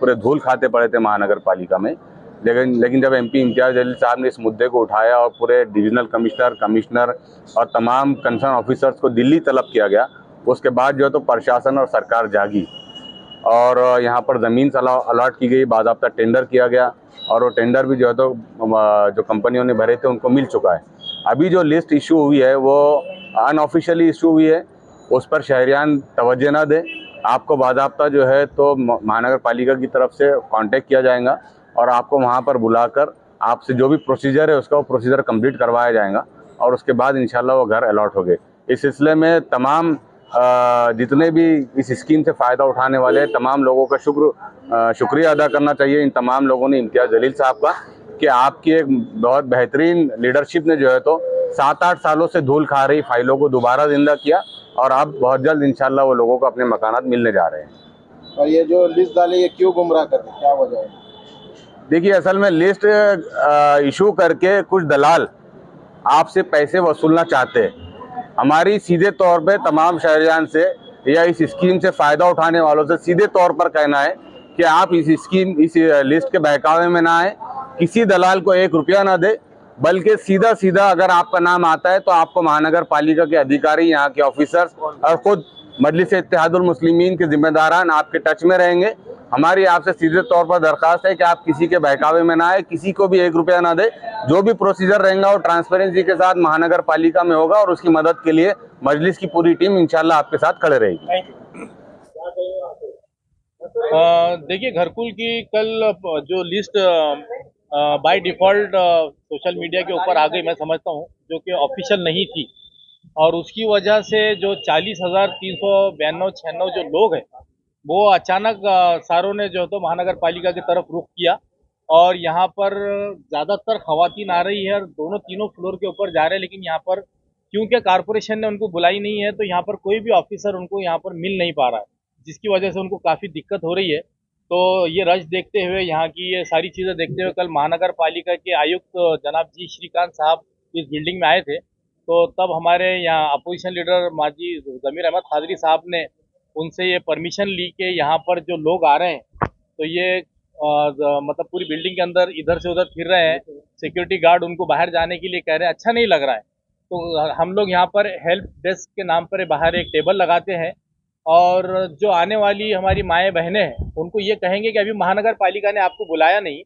पूरे धूल खाते पड़े थे महानगर पालिका में। लेकिन जब MP इम्तियाज़ जलील साहब ने इस मुद्दे को उठाया और पूरे डिविजनल कमिश्नर और तमाम कंसर्न ऑफिसर्स को दिल्ली तलब किया गया, उसके बाद जो है तो प्रशासन और सरकार जागी और यहाँ पर ज़मीन अलॉट की गई, बाज़ाब्ता टेंडर किया गया और वो टेंडर भी जो है तो जो कंपनियों ने भरे थे उनको मिल चुका है। अभी जो लिस्ट इशू हुई है वो अनऑफिशियली इशू हुई है, उस पर शहरियान तवज्जो ना दें। आपको बाज़ाब्ता जो है तो महानगर पालिका की तरफ से कांटेक्ट किया जाएगा और आपको वहाँ पर बुलाकर आपसे जो भी प्रोसीजर है उसका वो प्रोसीजर कंप्लीट करवाया जाएगा और उसके बाद इंशाल्लाह वो घर अलॉट हो गए। इस सिलसिले में तमाम जितने भी इस स्कीम से फ़ायदा उठाने वाले तमाम लोगों का शुक्रिया अदा करना चाहिए इन तमाम लोगों ने इम्तियाज़ जलील साहब का कि आपकी एक बहुत बेहतरीन लीडरशिप ने जो है तो 7-8 सालों से धूल खा रही फाइलों को दोबारा जिंदा किया और अब बहुत जल्द इंशाल्लाह वो लोगों को अपने मकानात मिलने जा रहे हैं। और ये जो लिस्ट डाली ये क्यों गुमराह कर रही है, क्या वजह है? देखिए, असल में लिस्ट इशू करके कुछ दलाल आपसे पैसे वसूलना चाहते हैं। हमारी सीधे तौर पे तमाम शहरियान से या इस स्कीम से फ़ायदा उठाने वालों से सीधे तौर पर कहना है कि आप इस लिस्ट के बहकावे में ना आए, किसी दलाल को 1 रुपया ना दे, बल्कि सीधा अगर आपका नाम आता है तो आपको महानगर पालिका के अधिकारी, यहाँ के ऑफिसर्स और खुद मजलिस इत्तेहादुल मुस्लिमीन के जिम्मेदारान आपके टच में रहेंगे। हमारी आपसे सीधे तौर पर दरख्वास्त है कि आप किसी के बहकावे में ना आए, किसी को भी 1 रुपया ना दे। जो भी प्रोसीजर रहेगा वो ट्रांसपेरेंसी के साथ महानगर पालिका में होगा और उसकी मदद के लिए मजलिस की पूरी टीम इंशाल्लाह आपके साथ खड़े रहेगी। देखिए, घरकुल की कल जो list by default social media के ऊपर आ गई, मैं समझता हूँ, जो कि ऑफिशियल नहीं थी और उसकी वजह से जो 40,392-96 जो लोग हैं वो अचानक सारों ने जो तो महानगर पालिका की तरफ रुख किया और यहाँ पर ज़्यादातर ख़वातीन आ रही है और तीनों फ्लोर के ऊपर जा रहे हैं। लेकिन यहाँ पर क्योंकि कारपोरेशन ने उनको बुलाई नहीं है तो यहाँ पर कोई भी ऑफिसर उनको यहाँ पर मिल नहीं पा रहा है, जिसकी वजह से उनको काफ़ी दिक्कत हो रही है। तो ये रश देखते हुए, यहाँ की ये सारी चीज़ें देखते हुए कल महानगर पालिका के आयुक्त जनाब जी श्रीकांत साहब इस बिल्डिंग में आए थे। तो तब हमारे यहाँ अपोजिशन लीडर माजी ज़मीर अहमद खादरी साहब ने उनसे ये परमिशन ली कि यहाँ पर जो लोग आ रहे हैं तो ये मतलब पूरी बिल्डिंग के अंदर इधर से उधर फिर रहे हैं, सिक्योरिटी गार्ड उनको बाहर जाने के लिए कह रहे हैं, अच्छा नहीं लग रहा है। तो हम लोग यहाँ पर हेल्प डेस्क के नाम पर बाहर एक टेबल लगाते हैं और जो आने वाली हमारी माएँ बहनें हैं उनको ये कहेंगे कि अभी महानगर पालिका ने आपको बुलाया नहीं,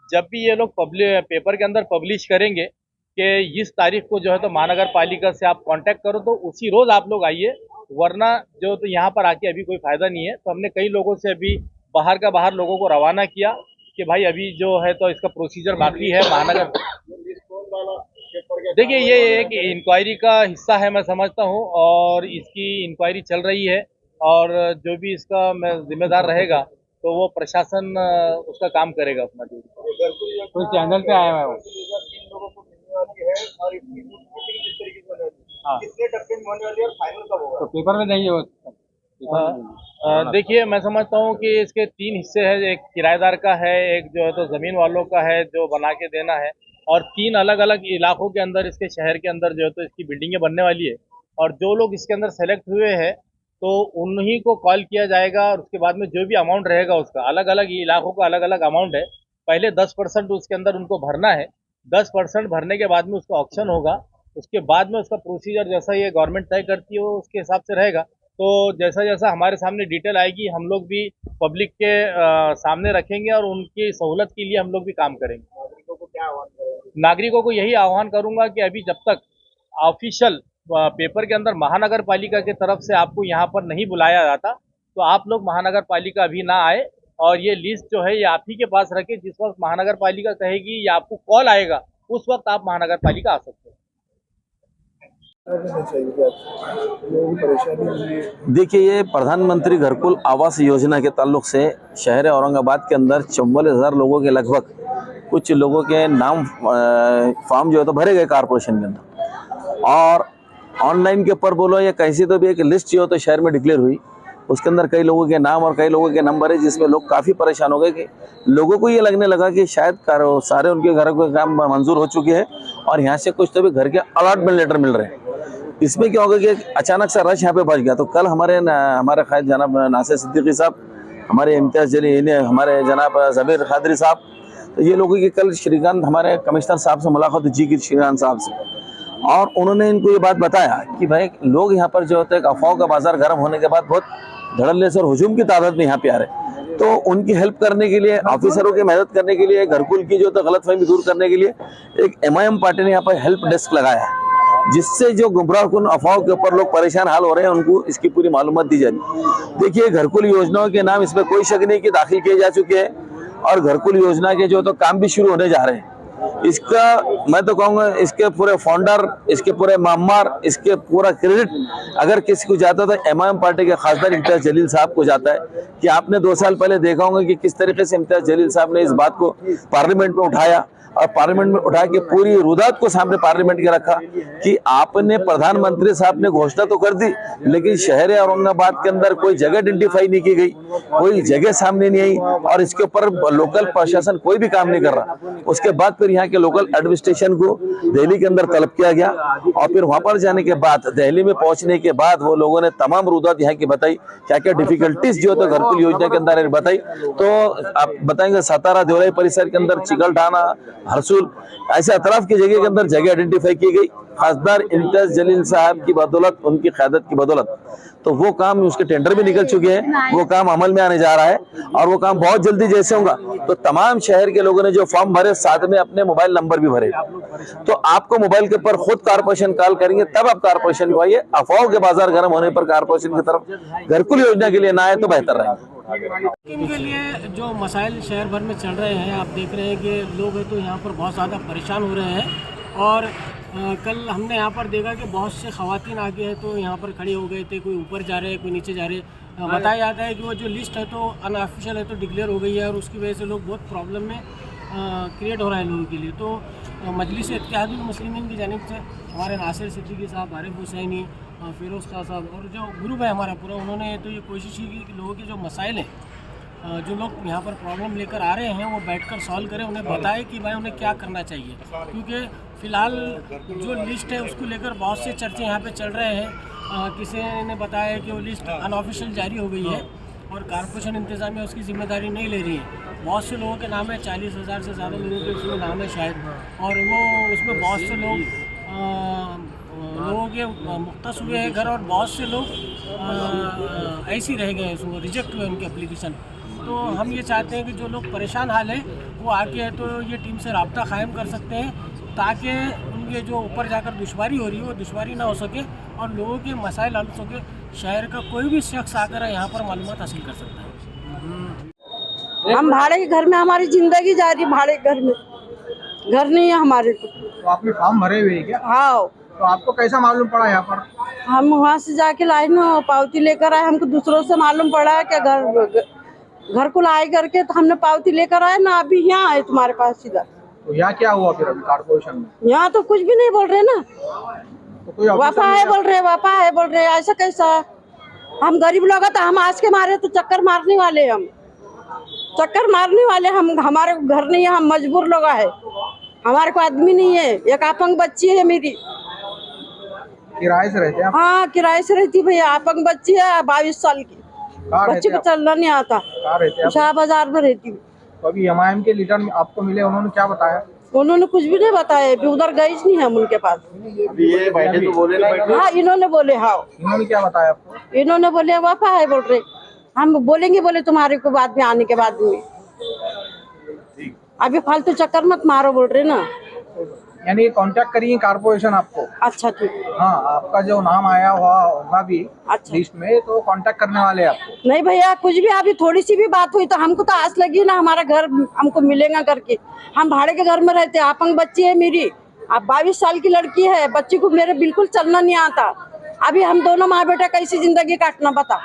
जब भी ये लोग पेपर के अंदर पब्लिश करेंगे कि इस तारीख को जो है तो महानगर पालिका से आप कांटेक्ट करो तो उसी रोज़ आप लोग आइए, वरना जो तो यहाँ पर आके अभी कोई फ़ायदा नहीं है। तो हमने कई लोगों से अभी बाहर लोगों को रवाना किया कि भाई अभी जो है तो इसका प्रोसीजर बाकी है महानगर। देखिए, ये एक इंक्वायरी का हिस्सा है, मैं समझता हूँ, और इसकी इंक्वायरी चल रही है और जो भी इसका जिम्मेदार रहेगा तो वो प्रशासन उसका काम करेगा अपना। तो चैनल पे आया है तो पेपर में नहीं हो। देखिए, मैं समझता हूँ कि इसके 3 हिस्से हैं। एक किराएदार का है, एक जो है तो ज़मीन वालों का है जो बना के देना है, और 3 अलग अलग इलाकों के अंदर इसके शहर के अंदर जो है तो इसकी बिल्डिंगें बनने वाली है। और जो लोग इसके अंदर सेलेक्ट हुए हैं तो उन्हीं को कॉल किया जाएगा और उसके बाद में जो भी अमाउंट रहेगा उसका अलग अलग इलाकों का अलग अलग अमाउंट है। पहले 10% उसके अंदर उनको भरना है, 10% भरने के बाद में उसका ऑक्शन होगा, उसके बाद में उसका प्रोसीजर जैसा ये गवर्नमेंट तय करती है उसके हिसाब से रहेगा। तो जैसा जैसा हमारे सामने डिटेल आएगी हम लोग भी पब्लिक के सामने रखेंगे और उनकी सहूलत के लिए हम लोग भी काम करेंगे। नागरिकों को क्या आह्वान करेंगे? नागरिकों को यही आह्वान करूंगा कि अभी जब तक ऑफिशियल पेपर के अंदर महानगर पालिका की तरफ से आपको यहाँ पर नहीं बुलाया जाता तो आप लोग महानगर पालिका अभी ना आए और ये लिस्ट जो है ये आप ही के पास रखे। जिस वक्त महानगर पालिका कहेगी या आपको कॉल आएगा उस वक्त आप महानगर पालिका आ सकते हैं। देखिए, ये प्रधानमंत्री घरकुल आवास योजना के ताल्लुक से शहर औरंगाबाद के अंदर 44,000 लोगों के लगभग कुछ लोगों के नाम फॉर्म जो है तो भरे गए कारपोरेशन के अंदर, और ऑनलाइन के ऊपर बोलो या कैसी तो भी एक लिस्ट जो है तो शहर में डिक्लेयर हुई, उसके अंदर कई लोगों के नाम और कई लोगों के नंबर है, जिसमें लोग काफ़ी परेशान हो गए कि लोगों को ये लगने लगा कि शायद सारे उनके घरों के काम मंजूर हो चुके हैं और यहाँ से कुछ तो भी घर के अलॉटमेंट लेटर मिल रहे हैं। इसमें क्या होगा कि अचानक से रश यहाँ पे बढ़ गया। तो कल हमारे कायद जनाब नासिर सिद्दीकी साहब हमारे इम्तियाज जलील, हमारे जनाब ज़मीर खादरी साहब, तो ये लोगों की कल श्रीकांत हमारे कमिश्नर साहब से मुलाकात हुई जी श्रीकांत साहब से, और उन्होंने इनको ये बात बताया कि भाई लोग यहाँ पर जो होता है अफवाह का बाजार गर्म होने के बाद बहुत धड़ल्ले से और हुजूम की तादाद में यहाँ पे आ रहे, तो उनकी हेल्प करने के लिए, ऑफिसरों की मदद करने के लिए, घरकुल की जो तो गलतफहमी दूर करने के लिए एक MIM पार्टी ने यहाँ पर हेल्प डेस्क लगाया है, जिससे जो गुमराहकुन अफवाहों के ऊपर लोग परेशान हाल हो रहे हैं उनको इसकी पूरी मालूमात दी जाएगी। देखिए, घरकुल योजनाओं के नाम इसमें कोई शक नहीं कि दाखिल किए जा चुके हैं और घरकुल योजना के जो तो काम भी शुरू होने जा रहे हैं। इसका मैं तो कहूँगा इसके पूरे फाउंडर, इसके पूरे मामर, इसके पूरा क्रेडिट अगर किसी को जाता तो MIM पार्टी के खासदार इम्तियाज जलील साहब को जाता है। कि आपने 2 साल पहले देखा होगा कि किस तरीके से इम्तियाज जलील साहब ने इस बात को पार्लियामेंट में उठाया और पार्लियामेंट में उठा के पूरी रुदात को सामने पार्लियामेंट के रखा कि आपने प्रधानमंत्री साहब ने घोषणा तो कर दी, लेकिन शहर औरंगाबाद के अंदर कोई जगह आइडेंटिफाई नहीं की गई, कोई जगह सामने नहीं आई और इसके ऊपर लोकल प्रशासन कोई भी काम नहीं कर रहा। उसके बाद फिर यहाँ के लोकल एडमिनिस्ट्रेशन को दिल्ली के अंदर तलब किया गया और फिर वहां पर जाने के बाद, दिल्ली में पहुंचने के बाद वो लोगों ने तमाम रुदात यहाँ की बताई, क्या क्या डिफिकल्टीज जो तो घरकुल योजना के अंदर बताई। तो आप बताएंगे सातारा देवराई परिसर के अंदर चिकलठाना, हरसुल, ऐसे अतराफ की जगह के अंदर जगह आइडेंटिफाई की गई खासदार इम्तियाज जलील साहब की बदौलत, उनकी क़यादत की बदौलत। तो वो काम, उसके टेंडर भी निकल चुके हैं, वो काम अमल में आने जा रहा है और वो काम बहुत जल्दी जैसे होगा तो तमाम शहर के लोगों ने जो फॉर्म भरे साथ में अपने मोबाइल नंबर भी भरे, तो आपको मोबाइल के ऊपर खुद कारपोरेशन कॉल करेंगे तब आप कारपोरेशन को आइए। अफवाहों के बाजार गर्म होने पर कारपोरेशन की तरफ घरकुल योजना के लिए ना आए तो बेहतर रहेगा। स्कीम के लिए जो मसाइल शहर भर में चल रहे हैं, आप देख रहे हैं कि लोग तो यहाँ पर बहुत ज़्यादा परेशान हो रहे हैं और कल हमने यहाँ पर देखा कि बहुत से ख़वातीन आगे हैं तो यहाँ पर खड़े हो गए थे, कोई ऊपर जा रहे हैं, कोई नीचे जा रहे हैं। बताया जाता है कि वो जो लिस्ट है तो अनऑफिशियल है, तो डिक्लेयर हो गई है और उसकी वजह से लोग बहुत प्रॉब्लम में क्रिएट हो रहा है लोगों के लिए। तो मजलिस इत्तेहादुल मुस्लिमीन की जानिब से हमारे नासिर सिद्दीकी साहब, आरिफ हुसैनी, फिरोज़ खान साहब और जो ग्रुप है हमारा पूरा, उन्होंने तो ये कोशिश की कि लोगों के जो मसाइल हैं, जो लोग यहाँ पर प्रॉब्लम लेकर आ रहे हैं, वो बैठकर सॉल्व करें, उन्हें बताएं कि भाई उन्हें क्या करना चाहिए। क्योंकि फ़िलहाल जो लिस्ट है उसको लेकर बहुत से चर्चे यहाँ पे चल रहे हैं। किसी ने बताया कि वो लिस्ट अनऑफिशियल जारी हो गई है और कारपोरेशन इंतज़ामिया उसकी जिम्मेदारी नहीं ले रही है। बहुत से लोगों के नाम है, 40,000 से ज़्यादा लोगों के उसमें नाम है शायद, और वो उसमें बहुत से लोगों के मुख्तस हुए हैं घर और बहुत से लोग ऐसे ही रह गए, उसमें रिजेक्ट हुए उनके एप्लीकेशन। तो हम ये चाहते हैं कि जो लोग परेशान हाल है वो आके तो ये टीम से रब्ता कायम कर सकते हैं ताकि उनके जो ऊपर जाकर दुश्वारी हो रही है वो दुश्वारी ना हो सके और लोगों के मसाइल हल हो सके। शहर का कोई भी शख्स आकर यहाँ पर मालूमात हासिल कर सकता है। हम भाड़े के घर में, हमारी जिंदगी जा रही भाड़े के घर में, घर नहीं है हमारे को। तो आपने फॉर्म भरे हुए हैं क्या? हाँ। तो आपको कैसा मालूम पड़ा यहाँ पर? हम वहाँ से जाके लाए ना, पावती लेकर आए, हमको दूसरों से मालूम पड़ा है कि घर को लाए करके, तो हमने पावती लेकर आए ना, अभी यहाँ आए तुम्हारे पास इधर। तो यहाँ क्या हुआ फिर अभी कारपोरेशन में? यहाँ तो कुछ भी नहीं बोल रहे ना, तो कोई वापा है बोल रहे, वापा है बोल रहे, ऐसा कैसा? हम गरीब लोग हैं तो हम आज के मारे तो चक्कर मारने वाले, हम चक्कर मारने वाले, हम हमारे घर नहीं है, हम मजबूर लोग है, हमारे को आदमी नहीं है, एक अपंग बच्ची है मेरी। किराए से रहते हैं? हाँ, किराए से रहती भैया, अपंग बच्ची है 22 साल की, बच्ची को चलना नहीं आता। कहाँ रहते हैं? शाह बाजार में रहती हूँ। तो अभी MIM के लीडर आपको मिले, उन्होंने क्या बताया? उन्होंने कुछ भी नहीं बताया, अभी उधर गई नहीं हम उनके पास। अभी ये बैठे तो बोले ना? हाँ, इन्होंने बोले। हाँ, इन्होंने क्या बताया आपको? इन्होंने बोले वापा है बोल रहे, हम बोलेंगे, बोले तुम्हारे को बाद में आने के बाद में, अभी फालतू चक्कर मत मारो बोल रहे ना। यानी कांटेक्ट करिए कारपोरेशन आपको। अच्छा, ठीक। हाँ, आपका जो नाम आया हुआ होगा भी अच्छा लिस्ट में, तो कांटेक्ट करने वाले हैं आपको। नहीं भैया, कुछ भी अभी थोड़ी सी भी बात हुई तो हमको तो आस लगी ना हमारा घर हमको मिलेगा करके। हम भाड़े के घर में रहते, अपंग बच्ची है मेरी, अब 22 साल की लड़की है, बच्ची को मेरे बिल्कुल चलना नहीं आता। अभी हम दोनों माँ बेटा कैसी जिंदगी काटना बता।